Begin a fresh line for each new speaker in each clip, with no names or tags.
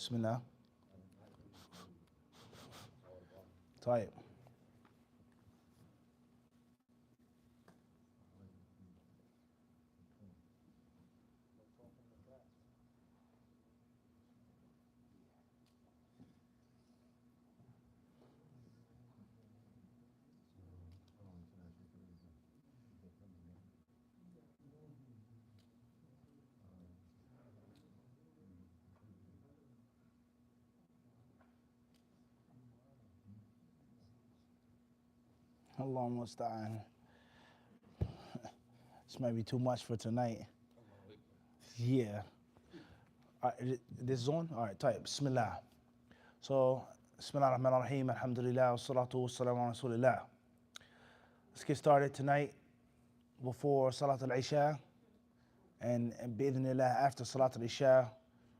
Bismillah. طيب. Allahumma musta'an. This might be too much for tonight. Yeah. All right, this is on? All right, type. Bismillah. So, Bismillah ar-Rahman ar-Rahim. Alhamdulillah. Wassalatu wassalamu ala Rasulillah. Let's get started tonight before Salat al-Isha. And bi'idhnillah, after Salat al-Isha,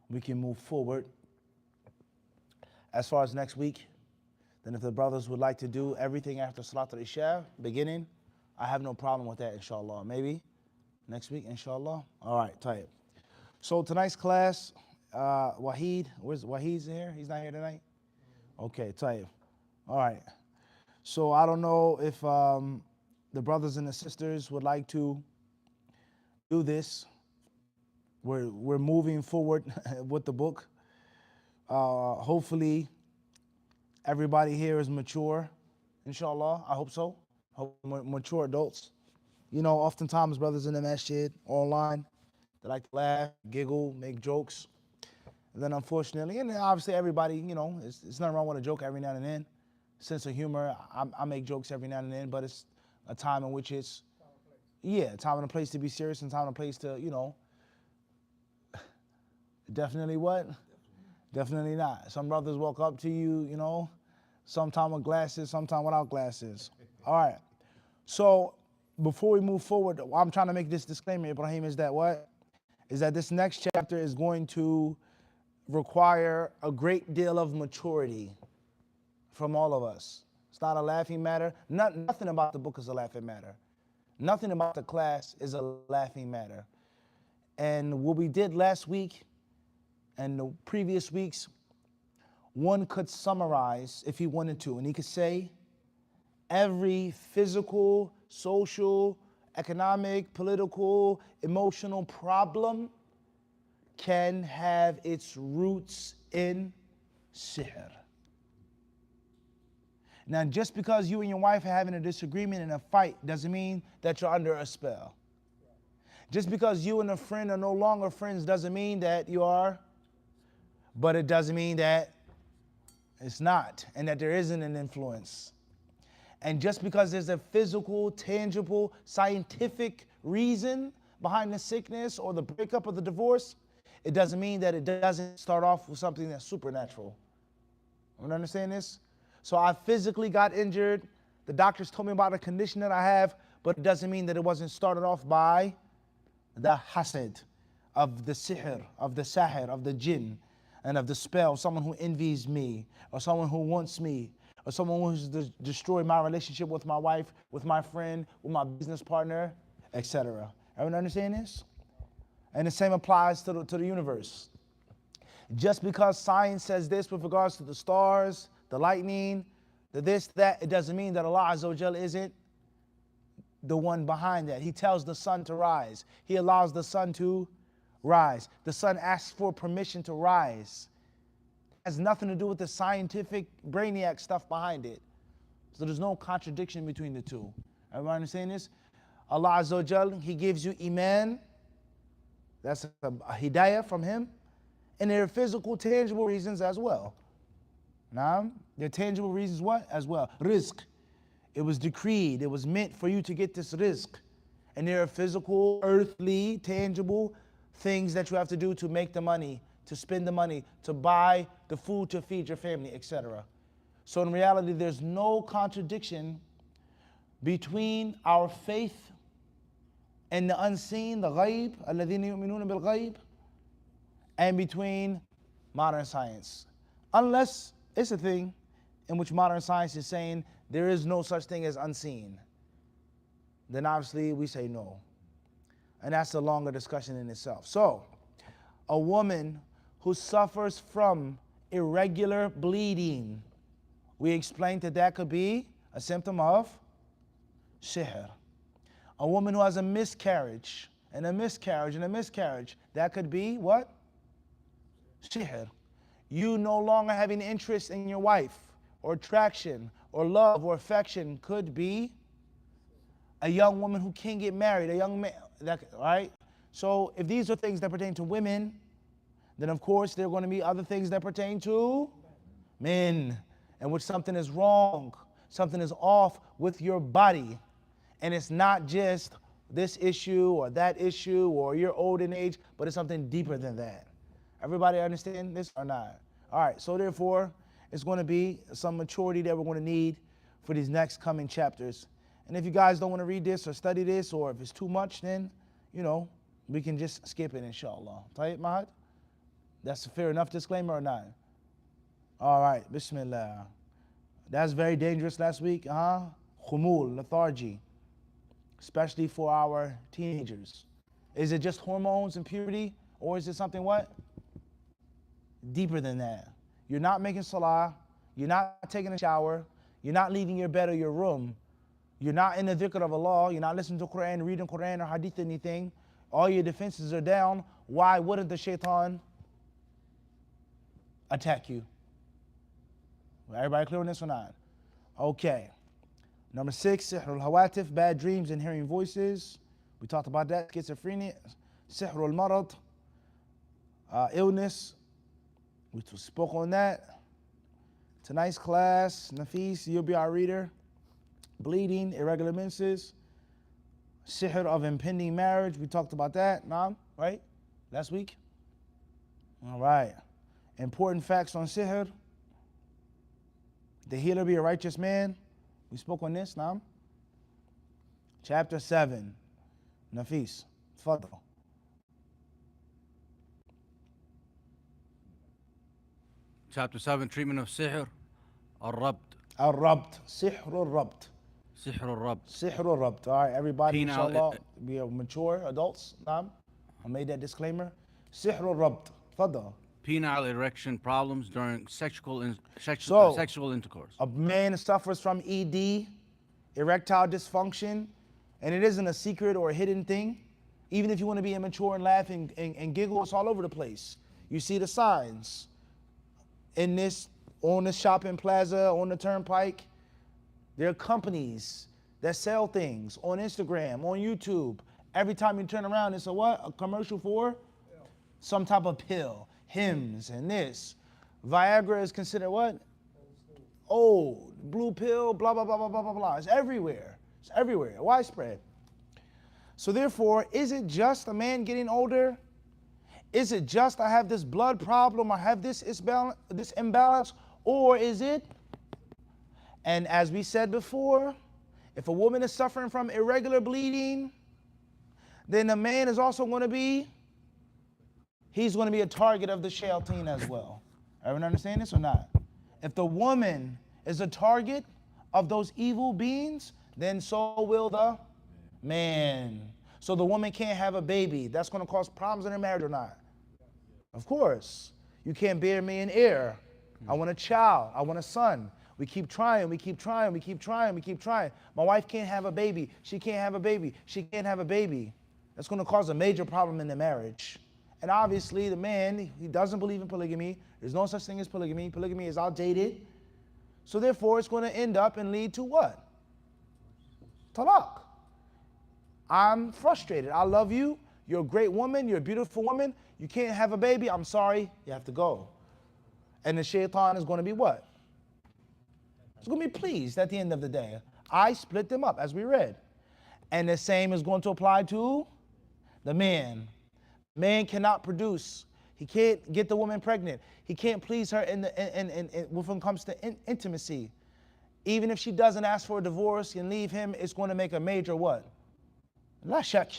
we can move forward. As far as next week, then if the brothers would like to do everything after Salat al-Isha, beginning, I have no problem with that, inshallah. Maybe next week, inshallah. All right, type. So tonight's class, Wahid, where's Wahid's here? He's not here tonight? Okay, type. All right. So I don't know if the brothers and the sisters would like to do this. We're moving forward with the book. Hopefully, everybody here is mature, inshallah. I hope so. Hope mature adults. You know, oftentimes brothers in the masjid or online, they like to laugh, giggle, make jokes. And then unfortunately, and obviously everybody, you know, it's nothing wrong with a joke every now and then. Sense of humor, I make jokes every now and then, but it's a time in which it's, yeah, time and a place to be serious and time and a place to, you know, definitely what? Definitely not. Some brothers walk up to you, you know, sometime with glasses, sometime without glasses. All right. So before we move forward, I'm trying to make this disclaimer, Ibrahim, is that what? Is that this next chapter is going to require a great deal of maturity from all of us. It's not a laughing matter. Nothing about the book is a laughing matter. Nothing about the class is a laughing matter. And what we did last week and the previous weeks, one could summarize if he wanted to, and he could say every physical, social, economic, political, emotional problem can have its roots in sihr. Now, just because you and your wife are having a disagreement and a fight doesn't mean that you're under a spell. Just because you and a friend are no longer friends doesn't mean that you are, but it doesn't mean that it's not, and that there isn't an influence. And just because there's a physical, tangible, scientific reason behind the sickness or the breakup or the divorce, it doesn't mean that it doesn't start off with something that's supernatural. You understand this? So I physically got injured. The doctors told me about a condition that I have, but it doesn't mean that it wasn't started off by the hasad of the sihr, of the sahir, of the jinn, and of the spell, someone who envies me, or someone who wants me, or someone who's destroyed my relationship with my wife, with my friend, with my business partner, etc. Everyone understand this? And the same applies to the universe. Just because science says this with regards to the stars, the lightning, the this, that, it doesn't mean that Allah Azza wa Jal isn't the one behind that. He tells the sun to rise. He allows the sun to rise. The sun asks for permission to rise. It has nothing to do with the scientific brainiac stuff behind it. So there's no contradiction between the two. Everybody understand this? Allah Azza wa Jal, He gives you iman. That's a hidayah from Him. And there are physical, tangible reasons as well. Now, there are tangible reasons what? As well. Rizq. It was decreed. It was meant for you to get this rizq. And there are physical, earthly, tangible things that you have to do to make the money, to spend the money, to buy the food to feed your family, etc. So in reality, there's no contradiction between our faith and the unseen, the ghaib, الَّذِينَ يُؤْمِنُونَ بِالْغَيْبِ, and between modern science. Unless it's a thing in which modern science is saying there is no such thing as unseen, then obviously we say no. And that's a longer discussion in itself. So, a woman who suffers from irregular bleeding. We explained that that could be a symptom of sihr. A woman who has a miscarriage, and a miscarriage, and a miscarriage, that could be what? Sihr. You no longer having interest in your wife, or attraction, or love, or affection, could be a young woman who can't get married, a young man, right? So if these are things that pertain to women, then of course there are going to be other things that pertain to men, in which something is wrong, something is off with your body. And it's not just this issue or that issue or you're old in age, but it's something deeper than that. Everybody understand this or not? All right, so therefore, it's going to be some maturity that we're going to need for these next coming chapters. And if you guys don't want to read this or study this, or if it's too much, then, you know, we can just skip it, inshallah. Tayyib, Mahad? That's a fair enough disclaimer or not? All right, Bismillah. That's very dangerous last week, huh? Khumul, lethargy, especially for our teenagers. Is it just hormones and puberty, or is it something what? Deeper than that. You're not making salah, you're not taking a shower, you're not leaving your bed or your room, you're not in the dhikr of Allah, you're not listening to Quran, reading Quran or hadith, anything. All your defenses are down. Why wouldn't the shaitan attack you? Everybody clear on this or not? Okay. Number 6, sihr al-hawatif, bad dreams and hearing voices. We talked about that. Schizophrenia, sihr al-marad, illness. We spoke on that. Tonight's class, Nafis, you'll be our reader. Bleeding, irregular menses, sihr of impending marriage. We talked about that, Naam, right? Last week? All right. Important facts on sihr. The healer be a righteous man. We spoke on this, Naam. Chapter 7. Nafis, tfaddal.
Chapter 7, treatment of sihr, al-rabt.
Al-rabt, sihr al-rabt.
Sihr al-rabt.
Sihr al-rabt. All right, everybody,
Penile,
inshallah, be mature adults, Naam. I made that disclaimer. Sihr al-rabt, tfaddal.
Penile erection problems during sexual intercourse.
A man suffers from ED, erectile dysfunction, and it isn't a secret or a hidden thing. Even if you want to be immature and laugh and giggle, it's all over the place. You see the signs in this, on the shopping plaza, on the turnpike. There are companies that sell things on Instagram, on YouTube. Every time you turn around, it's a what? A commercial for some type of pill. Hymns and this. Viagra is considered what? Old. Blue pill, blah, blah, blah, blah, blah, blah, blah. It's everywhere. It's everywhere. Widespread. So therefore, is it just a man getting older? Is it just I have this blood problem, I have this imbalance? Or is it, and as we said before, if a woman is suffering from irregular bleeding, then the man is also going to be, he's going to be a target of the shayateen as well. Everyone understand this or not? If the woman is a target of those evil beings, then so will the man. So the woman can't have a baby. That's going to cause problems in her marriage or not? Of course. You can't bear me an heir. I want a child. I want a son. We keep trying. We keep trying. We keep trying. We keep trying. My wife can't have a baby. She can't have a baby. She can't have a baby. That's going to cause a major problem in the marriage. And obviously the man, he doesn't believe in polygamy. There's no such thing as polygamy. Polygamy is outdated. So therefore it's going to end up and lead to what? Talaq. I'm frustrated. I love you. You're a great woman. You're a beautiful woman. You can't have a baby. I'm sorry. You have to go. And the shaitan is going to be what? It's going to be pleased at the end of the day. I split them up as we read. And the same is going to apply to the man. Man cannot produce. He can't get the woman pregnant. He can't please her when it comes to intimacy. Even if she doesn't ask for a divorce and leave him, it's going to make a major what? La shak.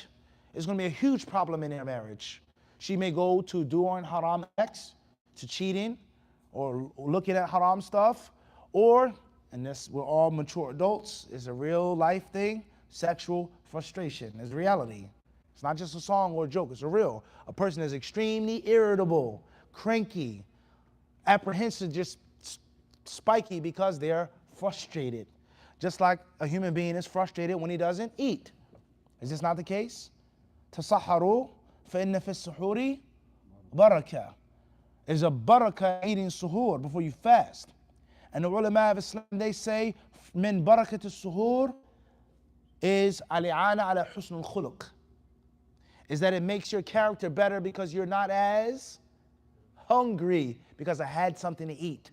It's going to be a huge problem in their marriage. She may go to doing haram acts, to cheating, or looking at haram stuff, or, and this, we're all mature adults, it's a real life thing, sexual frustration. It's reality. It's not just a song or a joke, it's a real. A person is extremely irritable, cranky, apprehensive, just spiky because they're frustrated. Just like a human being is frustrated when he doesn't eat. Is this not the case? Tasahharu فَإِنَّ فِي السُّحُورِ barakah. There's a barakah eating suhoor before you fast. And the ulama of Islam, they say, min barakat al-suhoor is al-i'ana ala husn al-khuluq. Is that it makes your character better because you're not as hungry because I had something to eat.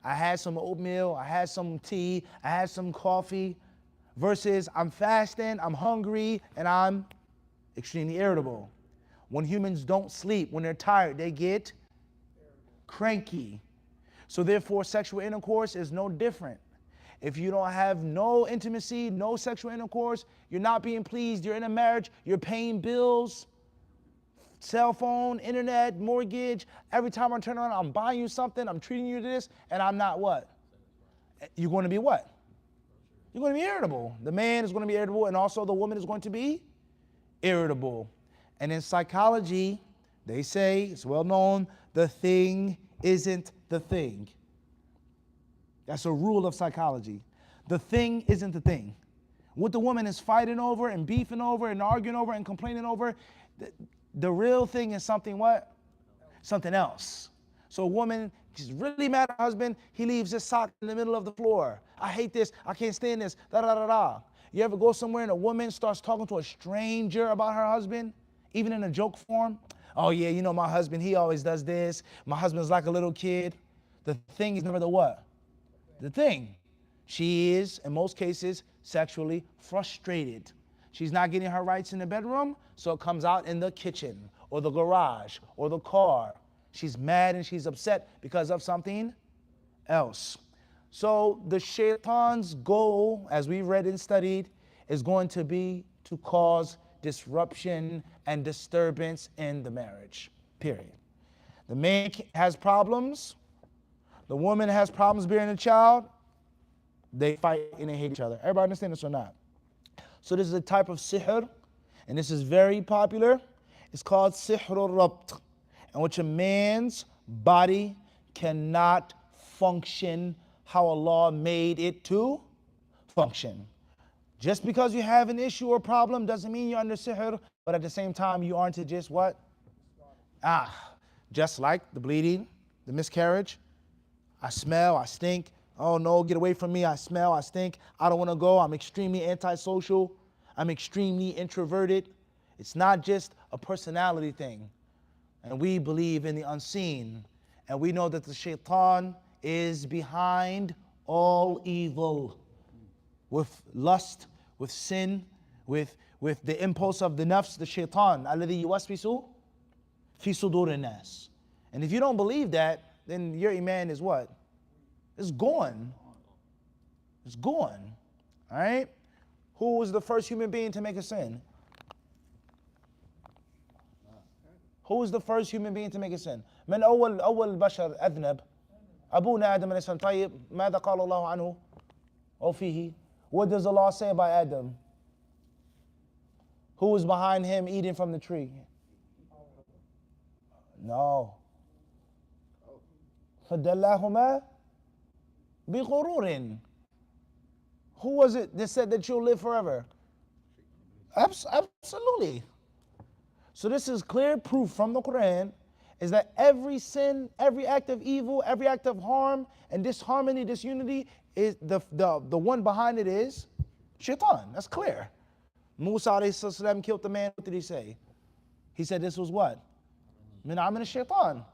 I had some oatmeal, I had some tea, I had some coffee, versus I'm fasting, I'm hungry, and I'm extremely irritable. When humans don't sleep, when they're tired, they get cranky. So therefore, sexual intercourse is no different. If you don't have no intimacy, no sexual intercourse, you're not being pleased, you're in a marriage, you're paying bills, cell phone, internet, mortgage. Every time I turn around, I'm buying you something, I'm treating you to this, and I'm not what? You're going to be what? You're going to be irritable. The man is going to be irritable, and also the woman is going to be irritable. And in psychology, they say, it's well known, the thing isn't the thing. That's a rule of psychology. The thing isn't the thing. What the woman is fighting over and beefing over and arguing over and complaining over, the real thing is something what? Something else. So a woman, she's really mad at her husband, he leaves his sock in the middle of the floor. I hate this, I can't stand this, da da da da. You ever go somewhere and a woman starts talking to a stranger about her husband, even in a joke form? Oh yeah, you know my husband, he always does this. My husband's like a little kid. The thing is never the what? The thing. She is, in most cases, sexually frustrated. She's not getting her rights in the bedroom, so it comes out in the kitchen or the garage or the car. She's mad and she's upset because of something else. So the shaitan's goal, as we read and studied, is going to be to cause disruption and disturbance in the marriage, period. The man has problems, the woman has problems bearing a child, they fight and they hate each other. Everybody understand this or not? So this is a type of sihr, and this is very popular. It's called sihr al-rabt, in which a man's body cannot function how Allah made it to function. Just because you have an issue or problem doesn't mean you're under sihr, but at the same time you aren't to just what? Just like the bleeding, the miscarriage. I smell, I stink. Oh no, get away from me, I smell, I stink. I don't want to go, I'm extremely antisocial. I'm extremely introverted. It's not just a personality thing. And we believe in the unseen. And we know that the shaitan is behind all evil. With lust, with sin, with the impulse of the nafs, the shaitan. الَّذِي يُوَسْوِسُ فِي صُدُورِ النَّاسِ. And if you don't believe that, then your iman is what? It's gone. It's gone. All right? Who was the first human being to make a sin? Who was the first human being to make a sin? من أول بشر أذنب أبونا آدم عليه السلام. طيب ماذا قال الله عنه أو فيه? What does Allah say about Adam? Who was behind him eating from the tree? No. فَدَلَّاهُمَا بِغُرُورٍ. Who was it that said that you'll live forever? Absolutely. So this is clear proof from the Quran is that every sin, every act of evil, every act of harm and disharmony, disunity, is the one behind it is shaitan. That's clear. Musa alayhi salam killed the man. What did he say? He said this was what? Min amin shaitan.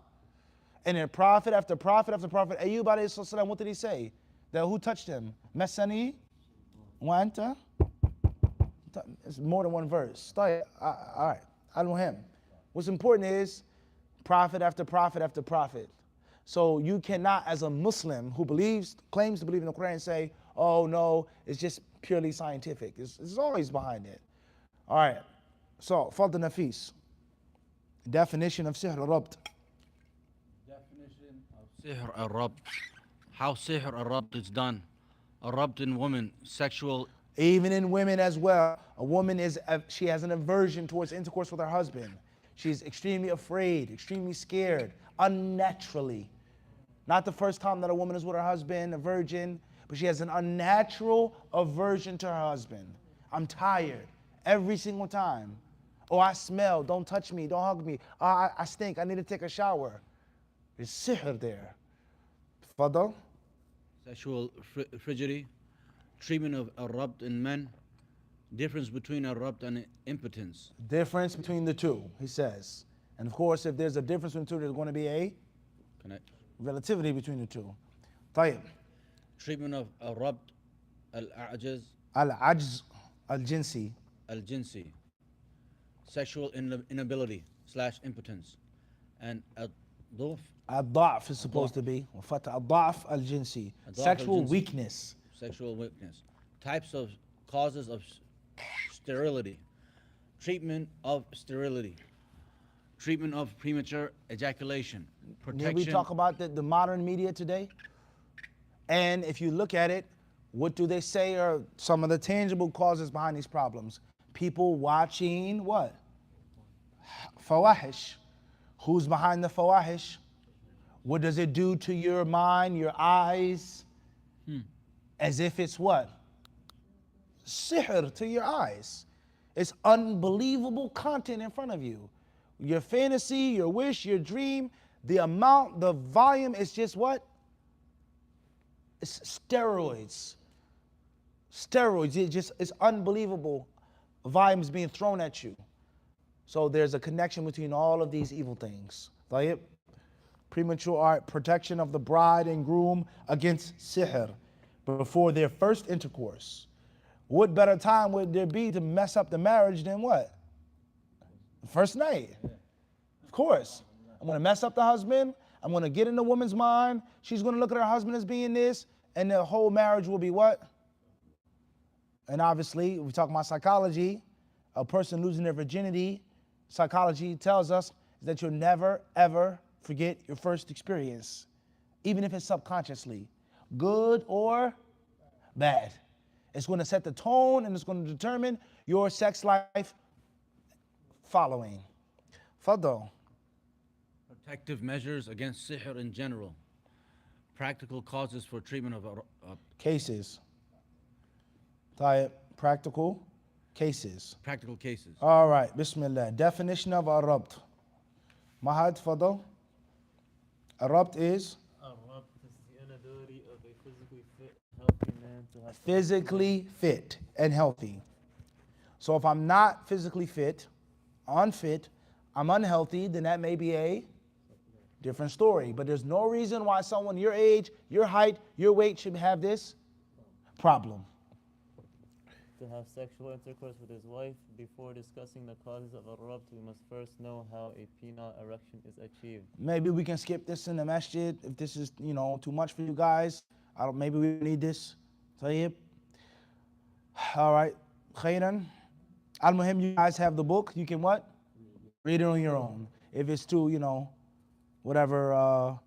And then prophet after prophet after prophet, Ayyub alayhi salam, what did he say? That who touched him? Masani wa anta. It's more than one verse. All right. I know him. What's important is prophet after prophet after prophet. So you cannot, as a Muslim who claims to believe in the Quran, say, oh no, it's just purely scientific. It's always behind it. All right. So, Fadl Nafis. Definition of sihr al-rabt.
Definition of sihr al-rabt. How sihr al-rabt is done. Al-rabt in women, sexual.
Even in women as well. A woman she has an aversion towards intercourse with her husband. She's extremely afraid, extremely scared, unnaturally. Not the first time that a woman is with her husband, a virgin, but she has an unnatural aversion to her husband. I'm tired every single time. Oh, I smell, don't touch me, don't hug me. I stink, I need to take a shower. There's sihr there. Fadal.
Sexual frigidity, treatment of rabt in men, difference between rabt and impotence.
Difference between the two, he says. And of course, if there's a difference between the two, there's going to be a
Connect.
relativity between the two. طيب.
Treatment of rabt al-a'jaz
العجز الجنسي.
al-jinsi, sexual inability / impotence, and ad-dhuf,
الضعف is supposed to be. وفتح الضعف الجنسي. Sexual weakness.
sexual weakness. Types of causes of sterility, treatment of sterility, treatment of premature ejaculation, protection.
Did we talk about the modern media today? And if you look at it, what do they say are some of the tangible causes behind these problems? People watching what? Fawahish. Who's behind the fawahish? What does it do to your mind, your eyes? As if it's what? Sihr to your eyes. It's unbelievable content in front of you. Your fantasy, your wish, your dream, the amount, the volume is just what? It's steroids. Steroids. It's unbelievable volumes being thrown at you. So there's a connection between all of these evil things. طيب. Premature art, protection of the bride and groom against sihr before their first intercourse. What better time would there be to mess up the marriage than what? The first night. Of course. I'm going to mess up the husband. I'm going to get in the woman's mind. She's going to look at her husband as being this, and the whole marriage will be what? And obviously, we talk about psychology. A person losing their virginity, psychology tells us that you'll never, ever forget your first experience, even if it's subconsciously, good or bad. It's going to set the tone and it's going to determine your sex life following. Fadal.
Protective measures against sihr in general. Practical causes for treatment of
Cases. Tayyib. Practical cases.
practical cases.
All right, Bismillah. Definition of rabt. Mahad, Fadal. Rabt is?
Rabt is the inability of a physically fit, healthy man to have
Physically fit and healthy. So if I'm not physically fit, unfit, I'm unhealthy, then that may be a different story. But there's no reason why someone your age, your height, your weight should have this problem.
to have sexual intercourse with his wife. Before discussing the causes of a rabt, we must first know how a penile erection is achieved.
Maybe we can skip this in the masjid if this is, too much for you guys. Maybe we need this. Tayyib. All right. Khairan. Al-Muhim, you guys have the book. You can what? Read it on your own. If it's too, whatever,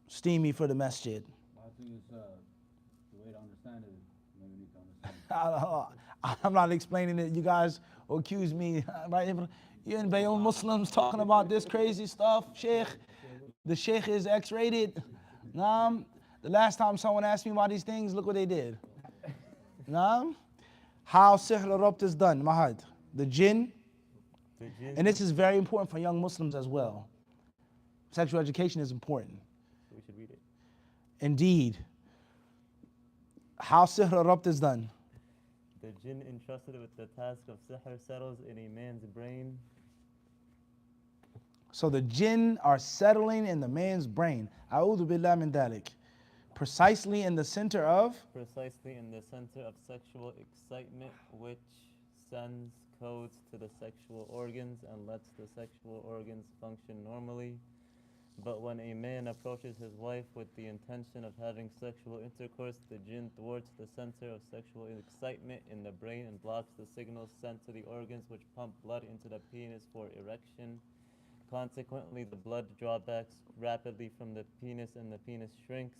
steamy for the masjid.
I think it's the way to understand it. Maybe need to understand.
I'm not explaining it. You guys will accuse me. Right? You and Bayon Muslims talking about this crazy stuff. Sheikh, the Sheikh is X-rated. Naam. The last time someone asked me about these things, look what they did. Naam. How sihr al-rabt is done. Mahad. The jinn. And this is very important for young Muslims as well. Sexual education is important.
So we should read it.
Indeed. How sihr al-rabt is done.
The jinn entrusted with the task of sihr settles in a man's brain.
So the jinn are settling in the man's brain. A'udhu billah min dhalik. Precisely in the center of?
Precisely in the center of sexual excitement, which sends codes to the sexual organs and lets the sexual organs function normally. But when a man approaches his wife with the intention of having sexual intercourse, the jinn thwarts the center of sexual excitement in the brain and blocks the signals sent to the organs which pump blood into the penis for erection. Consequently, the blood drawbacks rapidly from the penis and the penis shrinks.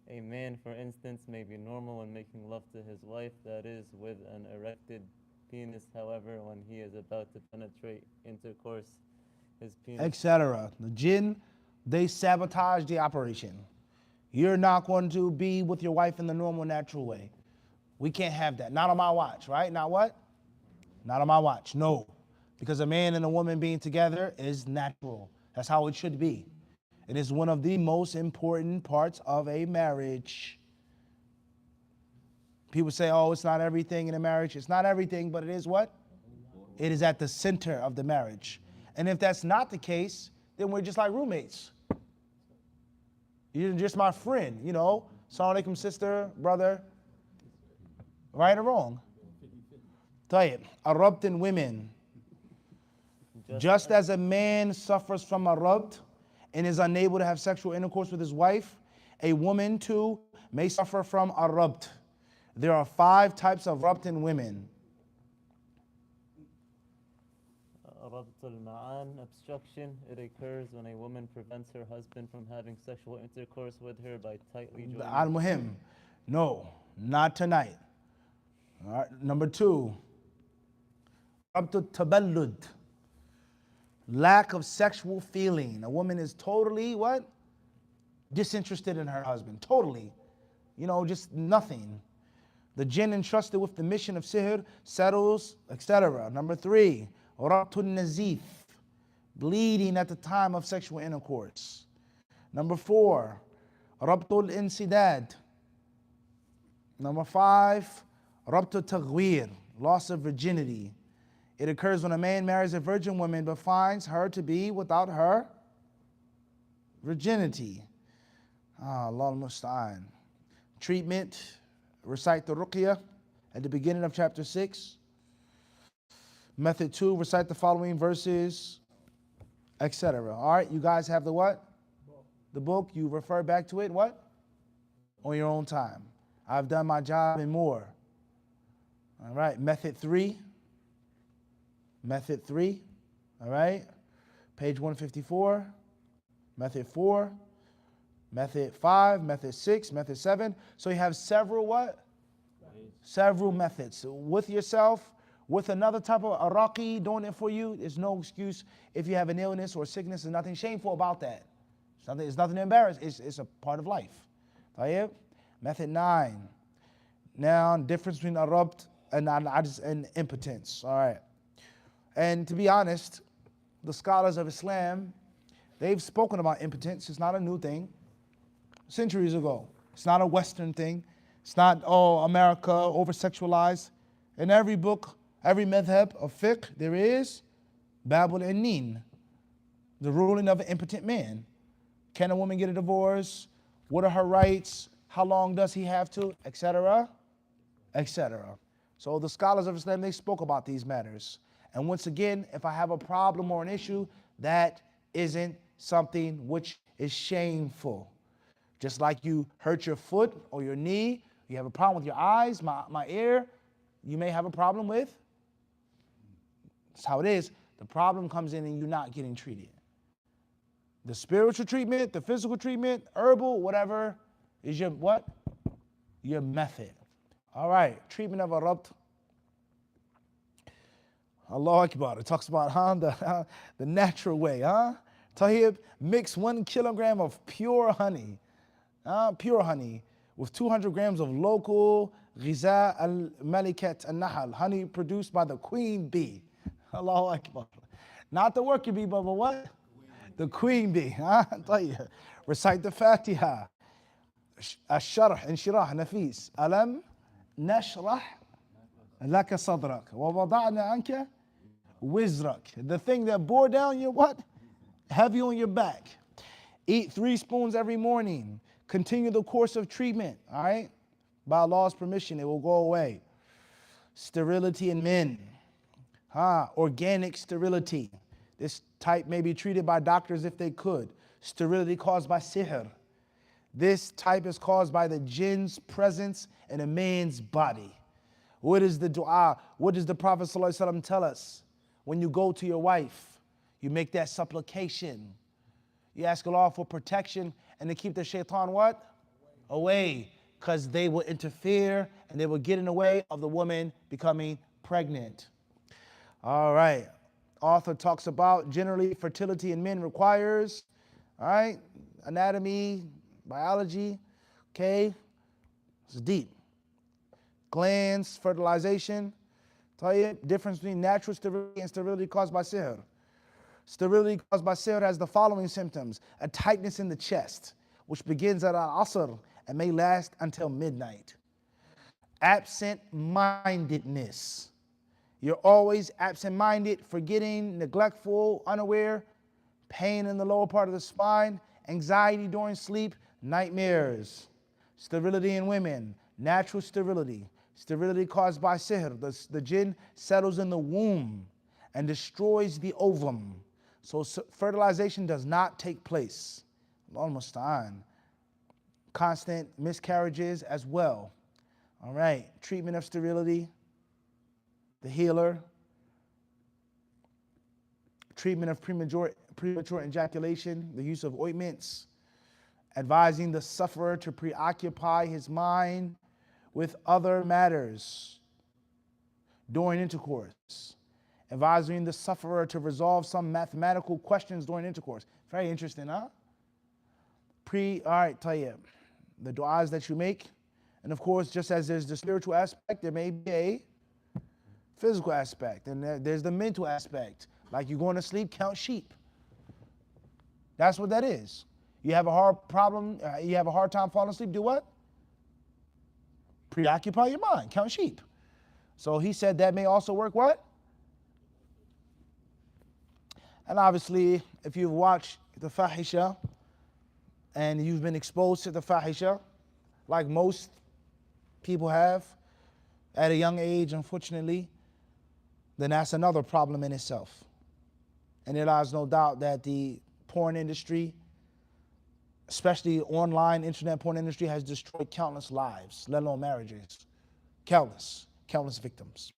A man, for instance, may be normal when making love to his wife, that is, with an erected penis. However, when he is about to penetrate intercourse, his penis.
etc. The jinn, they sabotage the operation. You're not going to be with your wife in the normal, natural way. We can't have that. Not on my watch, right? Not what? Not on my watch, no. Because a man and a woman being together is natural. That's how it should be. It is one of the most important parts of a marriage. People say, oh, it's not everything in a marriage. It's not everything, but it is what? It is at the center of the marriage. And if that's not the case, then we're just like roommates. You're just my friend, you know. Assalamu alaikum, sister, brother. Right or wrong? Tayyib. Arabt in women. Just as a man suffers from arabt and is unable to have sexual intercourse with his wife, a woman too may suffer from arabt. There are 5 types of rabt in women.
Rabt al-ma'an, obstruction. It occurs when a woman prevents her husband from having sexual intercourse with her by tightly joining.
Al-Muhim. No, not tonight. All right. Number 2, rabt al-taballud. Lack of sexual feeling. A woman is totally what? Disinterested in her husband. Totally. You know, just nothing. The jinn entrusted with the mission of sihr settles, etc. Number 3, rabtul nazif, bleeding at the time of sexual intercourse. Number 4, rabtul insidad. Number 5, rabtul taghwir, loss of virginity. It occurs when a man marries a virgin woman but finds her to be without her virginity. Allah al-Musta'an. Treatment. Recite the ruqyah at the beginning of chapter 6. Method 2, recite the following verses, etc. All right, you guys have the what? The book. You refer back to it, what? On your own time. I've done my job and more. All right, method 3. Method 3, all right? Page 154. Method 4. Method 5, method 6, method 7. So you have several what? Several methods. With yourself, with another type of Iraqi doing it for you, there's no excuse if you have an illness or sickness. There's nothing shameful about that. It's nothing to embarrass. It's a part of life. Tayyib? Method 9. Now, difference between arabt and impotence. All right. And to be honest, the scholars of Islam, they've spoken about impotence. It's not a new thing. Centuries ago. It's not a Western thing. It's not, oh, America over-sexualized. In every book, every madhab of fiqh, there is Babul Anin, the ruling of an impotent man. Can a woman get a divorce? What are her rights? How long does he have to? Etc. Etc. So the scholars of Islam, they spoke about these matters. And once again, if I have a problem or an issue, that isn't something which is shameful. Just like you hurt your foot or your knee, you have a problem with your eyes, my ear, you may have a problem with. That's how it is. The problem comes in you not getting treated. The spiritual treatment, the physical treatment, herbal, whatever, is your what? Your method. All right, treatment of a rabt. Allahu Akbar. It talks about the natural way. Tayyib, mix 1 kilogram of pure honey with 200 grams of local ghiza al-malikat al-nahal, honey produced by the queen bee. Allahu Akbar. Not the worker bee, but what? The queen bee. Tayyib. Recite the Fatiha. الشرح انشراح نفيس ألم نشرح لك صدرك ووضعنا عنك وزرك. The thing that bore down your what? Heavy on your back. Eat 3 spoons every morning. Continue the course of treatment, all right? By Allah's permission, it will go away. Sterility in men. Organic sterility. This type may be treated by doctors if they could. Sterility caused by sihr. This type is caused by the jinn's presence in a man's body. What is the dua? What does the Prophet ﷺ tell us? When you go to your wife, you make that supplication. You ask Allah for protection and to keep the shaitan what? Away. Because they will interfere and they will get in the way of the woman becoming pregnant. All right. author talks about generally fertility in men requires, all right, anatomy, biology, okay, it's deep. Glands, fertilization, tell you difference between natural sterility and sterility caused by sihr. Sterility caused by sihr has the following symptoms: a tightness in the chest, which begins at al-asr and may last until midnight. Absent-mindedness. You're always absent-minded, forgetting, neglectful, unaware, pain in the lower part of the spine, anxiety during sleep, nightmares. Sterility in women, natural sterility. Sterility caused by sihr. The jinn settles in the womb and destroys the ovum. So fertilization does not take place. Almost on. Constant miscarriages as well. All right, treatment of sterility, the healer. Treatment of premature ejaculation, the use of ointments. Advising the sufferer to preoccupy his mind with other matters during intercourse. Advising the sufferer to resolve some mathematical questions during intercourse. Very interesting, huh? All right, tayyib. The du'as that you make. And of course, just as there's the spiritual aspect, there may be a physical aspect. And there's the mental aspect. Like you're going to sleep, count sheep. That's what that is. You have a hard time falling asleep, do what? Preoccupy your mind, count sheep. So he said that may also work what? And obviously, if you've watched the fahisha and you've been exposed to the fahisha, like most people have at a young age, unfortunately, then that's another problem in itself. And there lies no doubt that the porn industry, especially online internet porn industry, has destroyed countless lives, let alone marriages. Countless victims.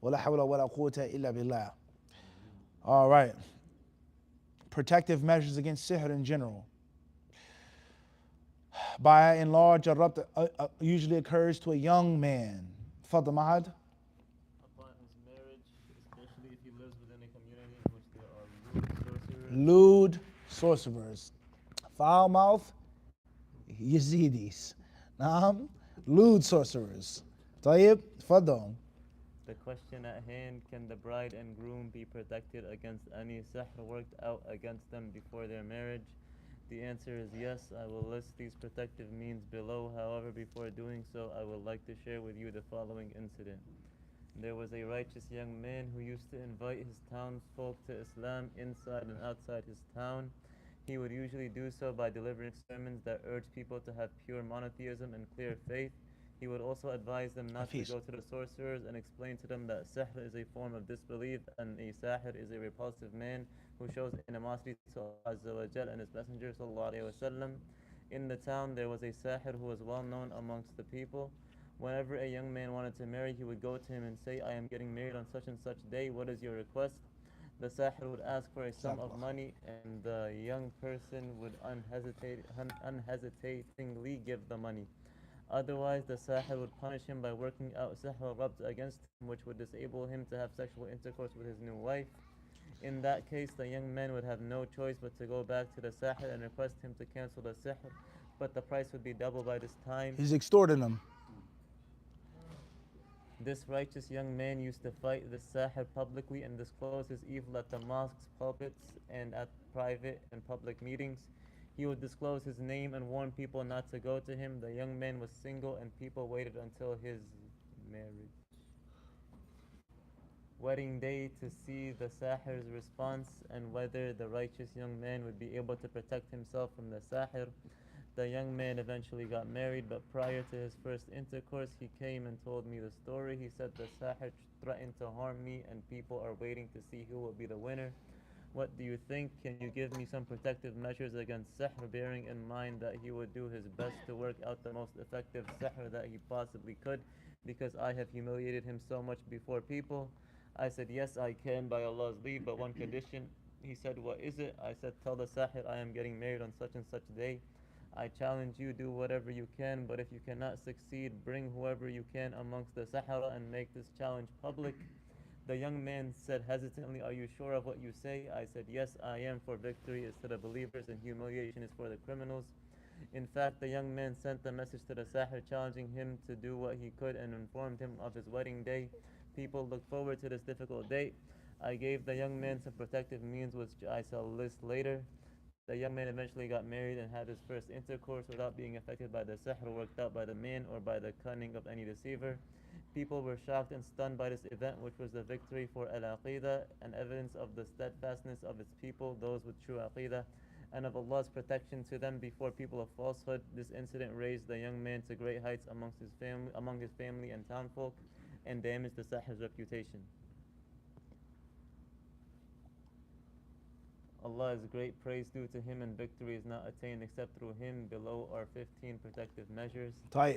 وَلَا حَوْلَ وَلَا قُوَّةَ إِلَّا بِاللَّهِ. All right. Protective measures against sihr in general. By and large, a rabt usually occurs to a young man. Fadl Mahad.
Upon his marriage, especially if he lives within a community in which there are
Lewd sorcerers. Foul mouth, Yazidis. Lewd sorcerers. Tayyib, Fadl.
The question at hand, can the bride and groom be protected against any sihr worked out against them before their marriage? The answer is yes. I will list these protective means below. However, before doing so, I would like to share with you the following incident. There was a righteous young man who used to invite his townsfolk to Islam inside and outside his town. He would usually do so by delivering sermons that urged people to have pure monotheism and clear faith. He would also advise them not to go to the sorcerers and explain to them that sihr is a form of disbelief and a sahir is a repulsive man who shows animosity to Allah Azza wa Jal and His Messenger Sallallahu Alaihi Wasallam. In the town there was a sahir who was well known amongst the people. Whenever a young man wanted to marry, he would go to him and say, I am getting married on such and such day, what is your request? The sahir would ask for a sum of money and the young person would unhesitatingly give the money. Otherwise, the sahir would punish him by working out sihr rabt against him, which would disable him to have sexual intercourse with his new wife. In that case, the young man would have no choice but to go back to the sahir and request him to cancel the sihr, but the price would be double by this time.
He's extorting them.
This righteous young man used to fight the sahir publicly and disclose his evil at the mosques, pulpits, and at private and public meetings. He would disclose his name and warn people not to go to him. The young man was single and people waited until his wedding day to see the sahir's response and whether the righteous young man would be able to protect himself from the sahir. The young man eventually got married, but prior to his first intercourse, he came and told me the story. He said the sahir threatened to harm me and people are waiting to see who will be the winner. What do you think? Can you give me some protective measures against sihr, bearing in mind that he would do his best to work out the most effective sihr that he possibly could, because I have humiliated him so much before people? I said, yes, I can by Allah's leave, but one condition. He said, what is it? I said, tell the sahir I am getting married on such and such day. I challenge you, do whatever you can, but if you cannot succeed, bring whoever you can amongst the sahara and make this challenge public. The young man said hesitantly, "Are you sure of what you say?" I said, "Yes, I am, for victory is to the believers and humiliation is for the criminals." In fact, the young man sent a message to the Sahir challenging him to do what he could and informed him of his wedding day. People look forward to this difficult date. I gave the young man some protective means which I shall list later. The young man eventually got married and had his first intercourse without being affected by the sihr worked out by the man or by the cunning of any deceiver. People were shocked and stunned by this event, which was the victory for Al-Aqidah and evidence of the steadfastness of its people, those with true Aqidah, and of Allah's protection to them before people of falsehood. This incident raised the young man to great heights among his family and townfolk, and damaged the Sahir's reputation. Allah is great, praise due to Him, and victory is not attained except through Him. Below are 15 protective measures.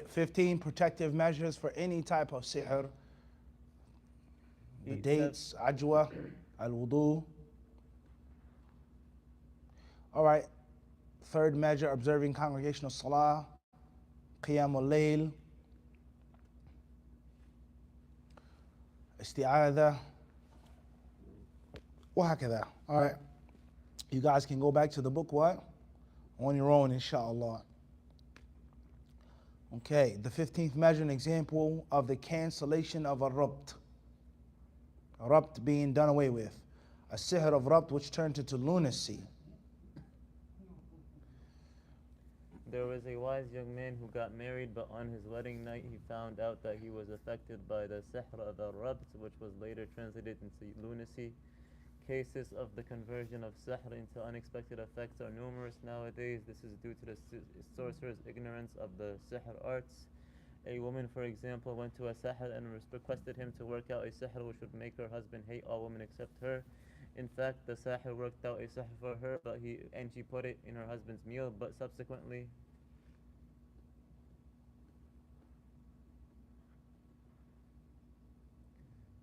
15 protective measures for any type of sihr. The dates, ajwa, al-wudu. All right. Third measure, observing congregational salah, qiyam al-layl, isti'adha, وهكذا. All right. You guys can go back to the book, what? On your own, inshallah. Okay, the 15th measure, an example of the cancellation of a rabt. A rabt being done away with. A sihr of rabt which turned into lunacy.
There was a wise young man who got married, but on his wedding night he found out that he was affected by the sihr of al-rabt, which was later translated into lunacy. Cases of the conversion of sihr into unexpected effects are numerous nowadays. This is due to the sorcerer's ignorance of the sihr arts. A woman, for example, went to a sahir and requested him to work out a sihr which would make her husband hate all women except her. In fact, the sahir worked out a sihr for her, and she put it in her husband's meal, but subsequently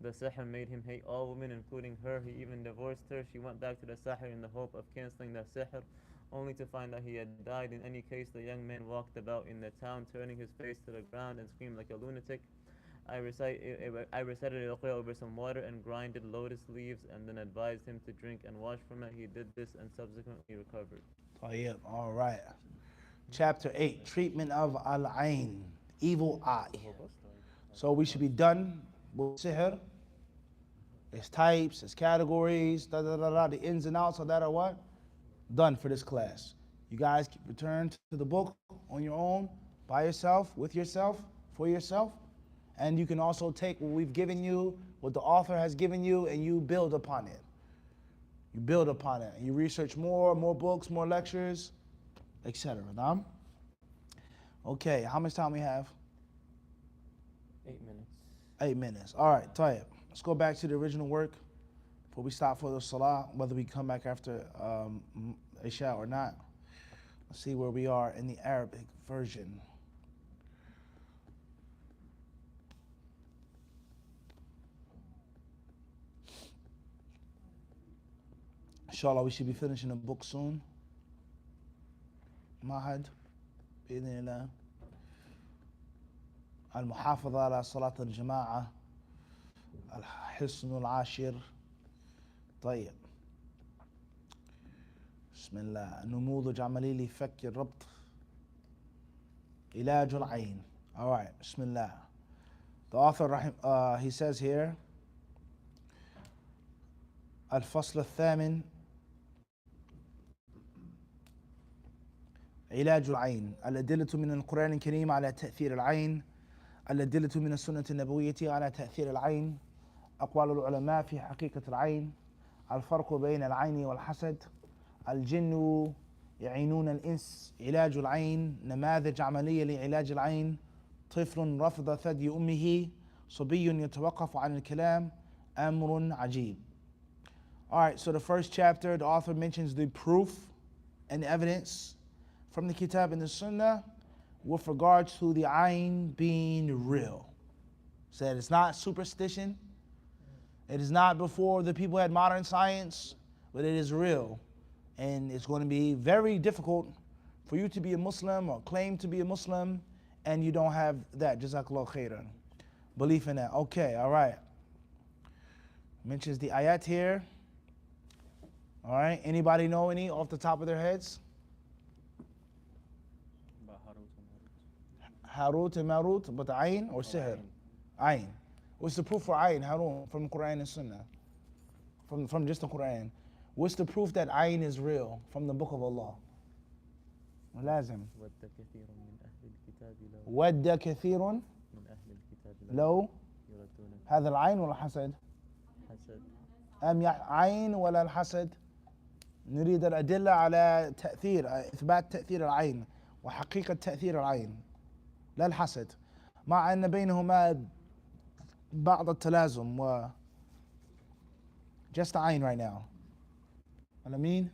the sihr made him hate all women, including her. He even divorced her. She went back to the sahir in the hope of canceling the sihr, only to find that he had died. In any case, the young man walked about in the town, turning his face to the ground and screamed like a lunatic. I recited a ruqya over some water and grinded lotus leaves, and then advised him to drink and wash from it. He did this and subsequently recovered.
All right. Chapter 8, treatment of al-ain, evil eye. So we should be done with sihr. Its types, its categories, the ins and outs of that are what? Done for this class. You guys can return to the book on your own, by yourself, with yourself, for yourself. And you can also take what we've given you, what the author has given you, and you build upon it. You build upon it. You research more books, more lectures, etc. Okay, how much time we have?
8 minutes.
8 minutes. All right, Tayyip. Let's go back to the original work before we stop for the salah, whether we come back after Isha or not. Let's see where we are in the Arabic version. Inshallah, we should be finishing the book soon. Mahad, بإذن الله. المحافظة على صلاة الجماعة. الحصن العاشر. طيب. بسم الله. نموذج عملي لفك الربط. علاج العين. All right. بسم الله. The author he says here. الفصل الثامن. علاج العين. الأدلة من القرآن الكريم على تأثير العين. الأدلة من السنة النبوية على تأثير العين. أقوال العلماء في حقيقة العين. الفرق بين العين والحسد. الجن يعينون الإنس. علاج العين. نماذج عملية لعلاج العين. طفل رفض ثدي أمه. صبي يتوقف عن الكلام. أمر عجيب. All right, so the first chapter, the author mentions the proof and evidence from the Kitab and the Sunnah with regards to the ayn being real. Said it's not superstition. It is not before the people had modern science, but it is real. And it's going to be very difficult for you to be a Muslim or claim to be a Muslim and you don't have that. Jazakallah khairan. Belief in that. Okay, all right. Mentions the ayat here. All right. Anybody know any off the top of their heads?
About Harut and Marut.
Harut and Marut, but the ayn or sihr? Ayn. What's the proof for ayn, Harun, from the Quran and Sunnah? From just the Quran. What's the proof that ayn is real from the book of Allah? لازم. ود كثير لو هذا العين ولا حسد؟
حسد.
أم عين ولا الحسد؟ نريد الأدلة على تأثير إثبات تأثير العين وحقيقة تأثير العين لا الحسد، مع أن بينهما بعض التلازم و just عين right now. What I mean?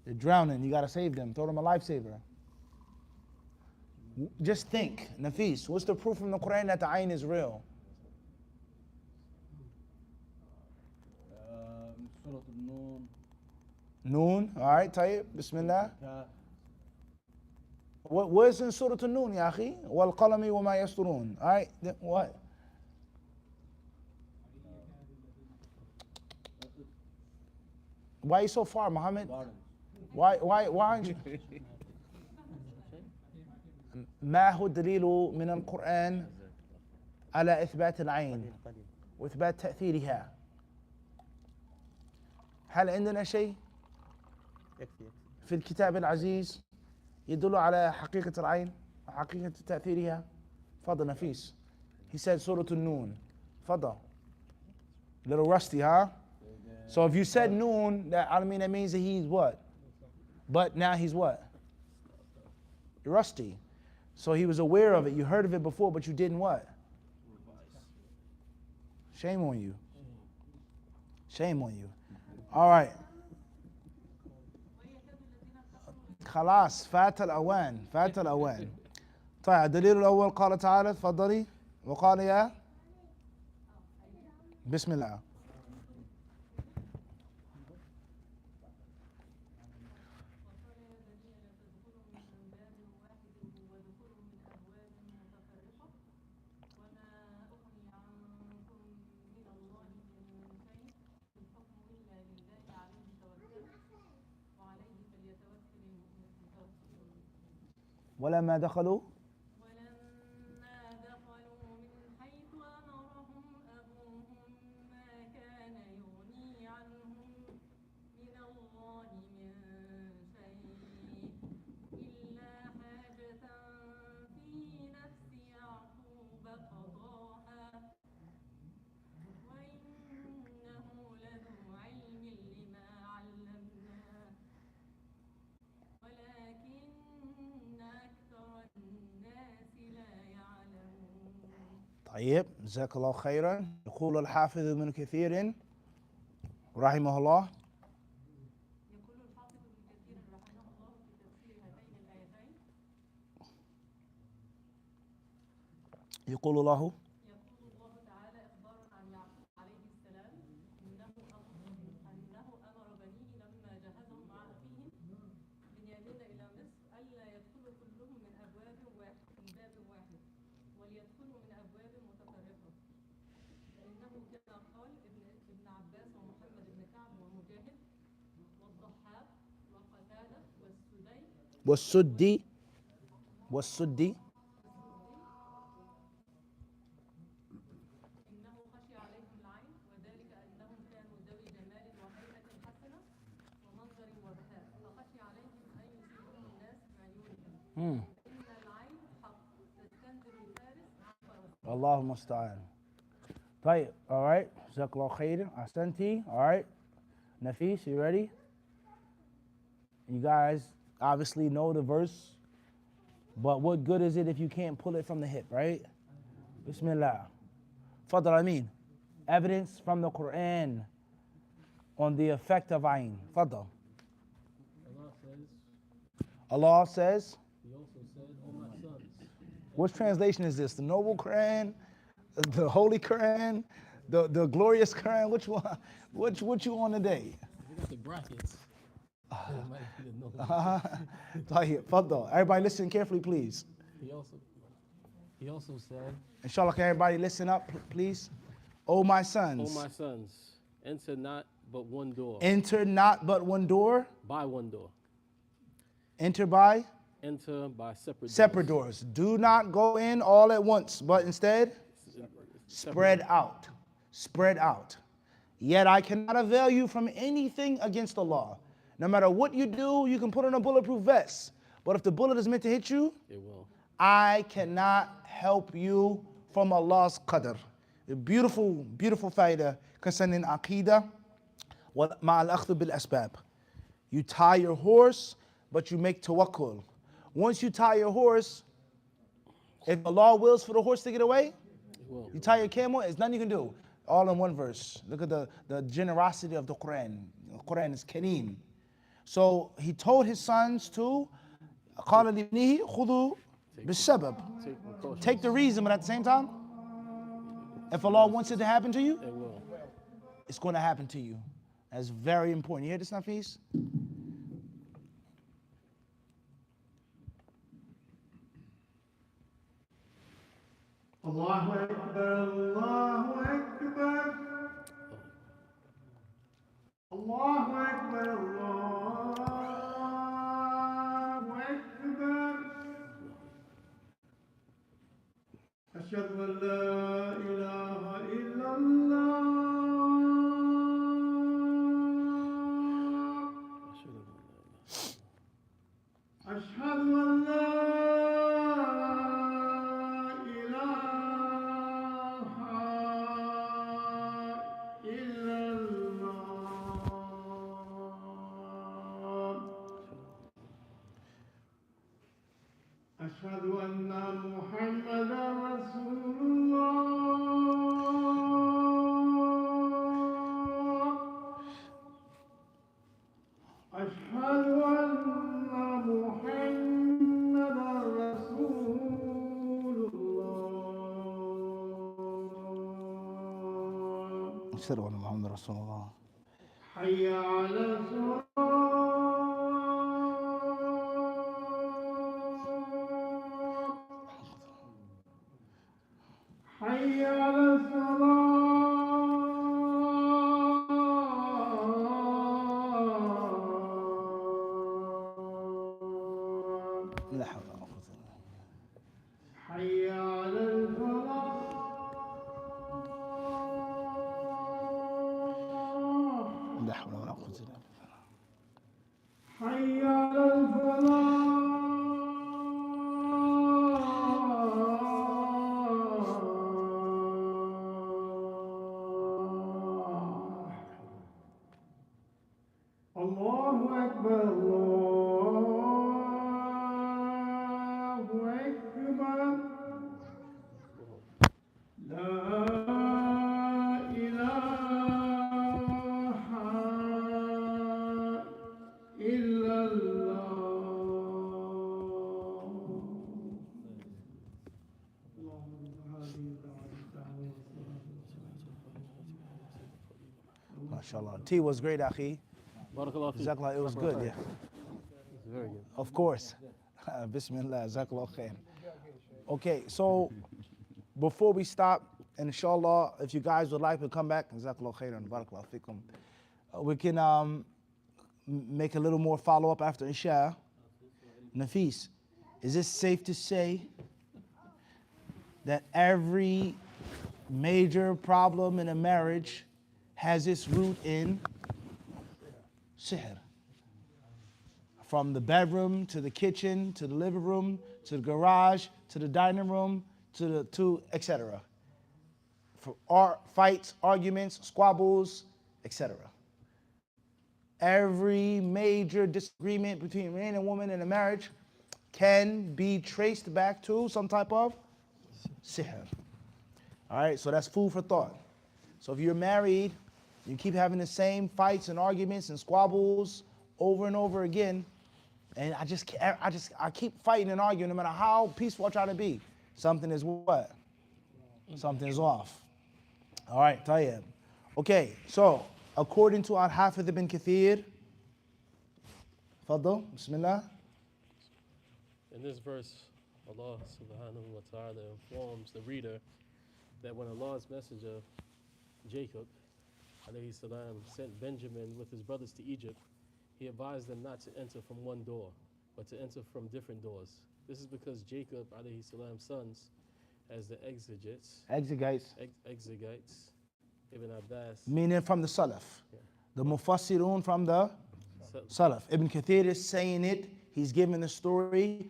They're drowning, you gotta save them, throw them a lifesaver. Just think, Nafis, what's the proof from the Quran that the ayn is real?
Surah Al-Nun.
Noon, all right, طيب, Bismillah. Where's in Surah Al-Nun, ya akhi? وَالْقَلَمِ وَمَا يَسْطُرُونَ. All right, what? Why are you so far, Muhammad? Why aren't you? ما هو الدليل من القرآن على إثبات العين وإثبات تأثيرها؟ هل عندنا شيء في الكتاب العزيز يدل على حقيقة العين وحقيقة تأثيرها؟ فضل نفيس. He said Surah Al-Nun. فضل. Little rusty, huh? So if you said Noon, that means that he's what? But now he's what? Rusty. So he was aware of it. You heard of it before, but you didn't what? Shame on you. Shame on you. All right. خلاص فات الأوان فات الأوان. طيب الدليل الأول قال تعالى تفضلي وقال يا بسم الله. ولما دخلوا
من حيث أمرهم أبوهم ما كان يغني عنهم من الله من شيء إلا حاجة في نفس يعقوب قضاها وإنه لذو علم لما علمناه ولكن أكثر الناس لا يعلمون.
طيب جزاك الله خيرا. يقول الحافظ ابن كثير رحمه الله
يقول الحافظ ابن كثير رحمه الله في تفسير هاتين الآيتين
يقول الله
يقول الله تعالى إخبارا عن يعقوب عليه السلام أنه أمر بنيه لما جهزهم مع أخيهم بنيامين إلى مصر ألا يدخلوا كلهم من أبواب واحد من باب واحد وليدخلوا من أبواب متفرقة فإنه كما قال ابن عباس ومحمد بن كعب ومجاهد والضحاك وقتادة والسدي
والسدي
إنه خشي عليهم العين وذلك أنهم كانوا ذوي جمال وهيئة حسنة ومنظر وبهاء فخشي عليهم أن يصيبهم الناس بعيونهم إن العين حق تستنزل الفارس عن فرس.
الله المستعان. طيب all right جزاك الله خير أحسنتي. all right Nafis, you ready? You guys obviously know the verse, but what good is it if you can't pull it from the hip, right? Bismillah. Fadl Amin. Evidence from the Quran on the effect of ayn. Fadl. Allah says,
He also said, "O my sons."
which translation is this? The Noble Quran, the Holy Quran, the Glorious Quran? Which one? Which you on today?
We got the brackets. It might be the noble.
طيب فضل. Everybody listen carefully, please.
He also said,
Inshallah, can everybody listen up, please? O my
O
sons,
my sons, enter not but one door.
enter not but one door,
By one door.
enter by
Enter by separate
separate
doors.
doors. Do not go in all at once, but instead spread out. Spread out. Yet I cannot avail you from anything against the law. No matter what you do, you can put on a bulletproof vest. But if the bullet is meant to hit you,
It will.
I cannot help you from Allah's qadr. A beautiful, beautiful faida concerning aqidah. مع الأخذ بالأسباب. You tie your horse, but you make tawakkul. Once you tie your horse, if Allah wills for the horse to get away,
It will.
you tie your camel, there's nothing you can do. All in one verse. Look at the generosity of the Quran. The Quran is kareem. So he told his sons to قال لابنه خذوا بالسبب.
Take precautions.
Take the reason, but at the same time, if Allah wants it to happen to you,
It will.
it's going to happen to you. That's very important. You hear this, Nafis?
Allahu Akbar, Allahu Akbar. Allahu Akbar, Allahu Akbar. Ashhadu an la ilaha illallah. أشهد أن لا إله إلا الله أشهد أن محمدا رسول الله أشهد أن محمدا رسول الله
أشهد أن محمد رسول الله.
حي على الصلاة حي على الصلاة
لا حول ولا قوة إلا بالله.
حي على الفلاح
لا حول ولا قوة إلا بالله.
حي على الفلاح الله أكبر الله أكبر لا إله إلا الله اللهم هذه الدعوة
MashaAllah. Tea was great, Akhi.
Barakallah fi.
Jazakallah, it was good, yeah.
It's very good.
Of course. Bismillah, Jazakallah khair. Okay, so before we stop, inshallah, if you guys would like to come back, Jazakallah khairan, barakallah fikum. We can make a little more follow-up after Isha. Nafis, is it safe to say that every major problem in a marriage has its root in sihr? From the bedroom to the kitchen to the living room to the garage to the dining room to etc. For fights, arguments, squabbles, etc. Every major disagreement between man and woman in a marriage can be traced back to some type of sihr. All right, so that's food for thought. So if you're married, you keep having the same fights and arguments and squabbles over and over again, and I keep fighting and arguing no matter how peaceful I try to be. Something is what? Something is off. All right, tayyib. Okay, so according to Al-Hafidh ibn Kathir, Fadl, Bismillah.
In this verse, Allah subhanahu wa ta'ala informs the reader that when Allah's messenger Jacob, alayhi salam, sent Benjamin with his brothers to Egypt, he advised them not to enter from one door, but to enter from different doors. This is because Jacob, alayhi salam's sons, as the exegetes, Ibn Abbas,
meaning from the Salaf.
Yeah.
The Mufassirun from the Salaf. Ibn Kathir is saying it, he's giving the story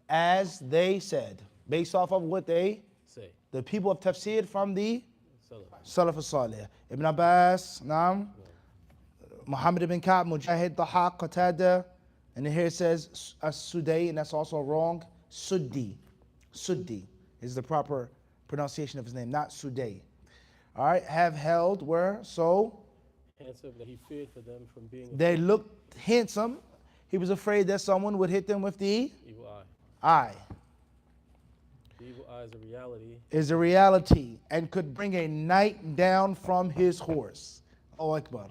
as they said, based off of what they,
say,
the people of Tafsir from the
Salaf.
Salaf al-Salih. Ibn Abbas, Naam, Muhammad ibn Ka'b, Mujahid, Dahaq, Qatada, and then here it says As-Sudai, and that's also wrong. Suddi. Suddi is the proper pronunciation of his name, not Sudai. All right, have held where? So
Handsome that he feared for them from being
they looked handsome. He was afraid that someone would hit them with the
evil eye.
eye.
The evil eye is a reality.
Is a reality and could bring a knight down from his horse. Oh, Akbar.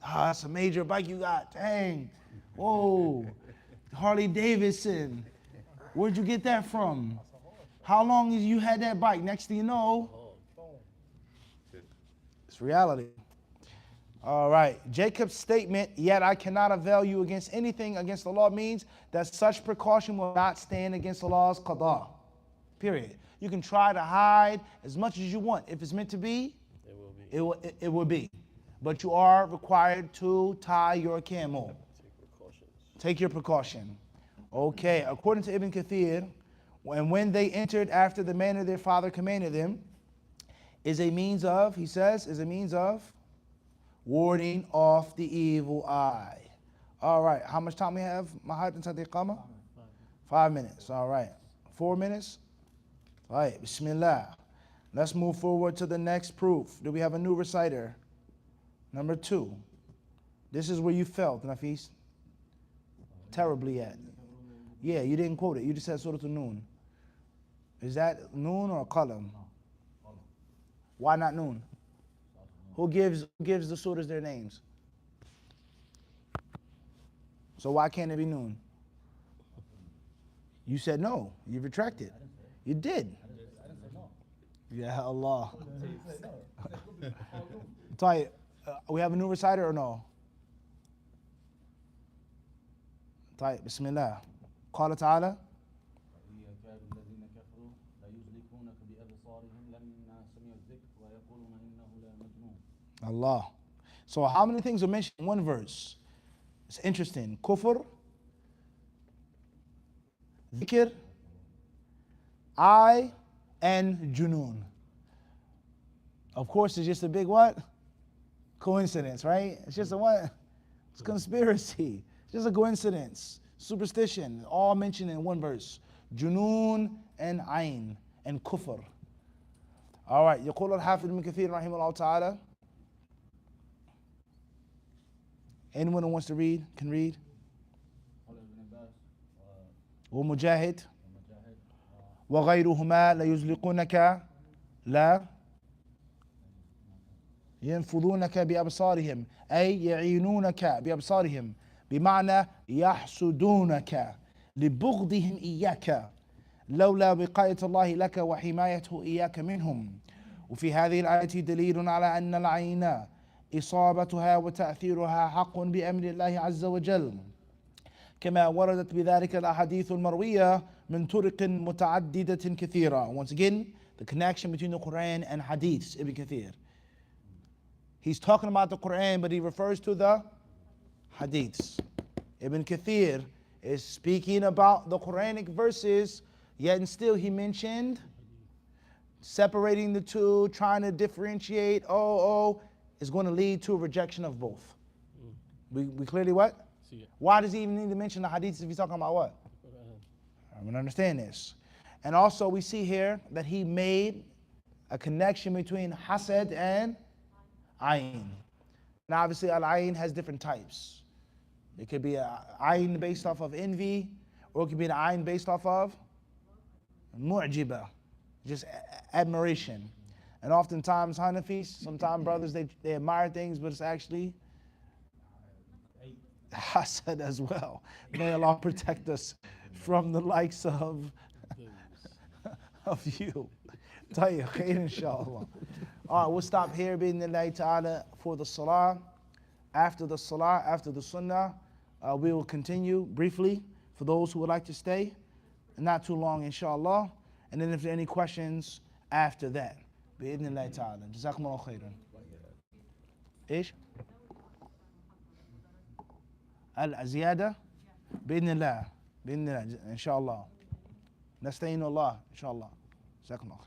Ah, that's a major bike you got. Dang. Whoa. Harley Davidson. Where'd you get that from? How long has you had that bike? Next thing you know, it's reality. All right. Jacob's statement, yet I cannot avail you against anything against the law, means that such precaution will not stand against the law's qada. Period. You can try to hide as much as you want. If it's meant to be, it will be. But you are required to tie your camel. Take your precaution. Okay. According to Ibn Kathir, when they entered after the manner their father commanded them, is a means of, he says, is a means of warding off the evil eye. All right, how much time we have, Mahad and Sadiq Qama? 5 minutes, all right. 4 minutes? All right, Bismillah. Let's move forward to the next proof. Do we have a new reciter? Number 2. This is where you felt, Nafis, terribly at. Yeah, you didn't quote it. You just said Surah An-Nun. Is that Nun or Qalam? Why not Nun? Who gives the surahs their names? So why can't it be Nun? You said no. You retracted. You did. Yeah, Allah. Tayyip, we have a new reciter or no? Tayyip, Bismillah. قال تعالى
يكاد الذين كفروا ليزلقونك بأبصارهم لما سمعوا الذكر ويقولون إنه لمجنون.
Allah. So how many things are mentioned in one verse? It's interesting. Kufr, dhikr, eye, and junoon. Of course, it's just a big what? Coincidence, right? It's just a what? It's conspiracy. It's just a coincidence. Superstition, all mentioned in one verse. Junoon and ayn and kufr. All right. يقول الحافظ ابن كثير رحمه الله تعالى. Anyone who wants to read can read. ومجاهد وغيرهما لا يزلقونك لا ينفضونك بأبصارهم أي يعينونك بأبصارهم بمعنى يحسدونك لبغضهم إياك لولا وقاية الله لك وحمايته إياك منهم. وفي هذه الآية دليل على أن العين إصابتها وتأثيرها حق بأمر الله عز وجل كما وردت بذلك الأحاديث المروية من طرق متعددة كثيرة. Once again, the connection between the Quran and Hadiths, Ibn Kathir. He's talking about the Quran, but he refers to the Hadiths. Ibn Kathir is speaking about the Quranic verses, yet and still he mentioned separating the two, trying to differentiate. Is going to lead to a rejection of both. We clearly what? Why does he even need to mention the Hadiths if he's talking about what? I'm going to understand this. And also we see here that he made a connection between hasad and ayn. Now obviously al-ayn has different types. It could be an ayn based off of envy, or it could be an ayn based off of mu'jiba, just admiration. And oftentimes Hanafis, sometimes brothers, they admire things, but it's actually hasad as well. May Allah protect us from the likes of you. Tayyib, khair inshallah. All right, we'll stop here bi'idhnillahi ta'ala for the salah. After the salah, after the sunnah, we will continue briefly for those who would like to stay. Not too long, inshallah. And then if there are any questions after that. bi'idhnillahi ta'ala. Jazakumullah khairan. ايش؟ الزيادة بإذن الله إن شاء الله نستعين الله إن شاء الله جزاكم الله خير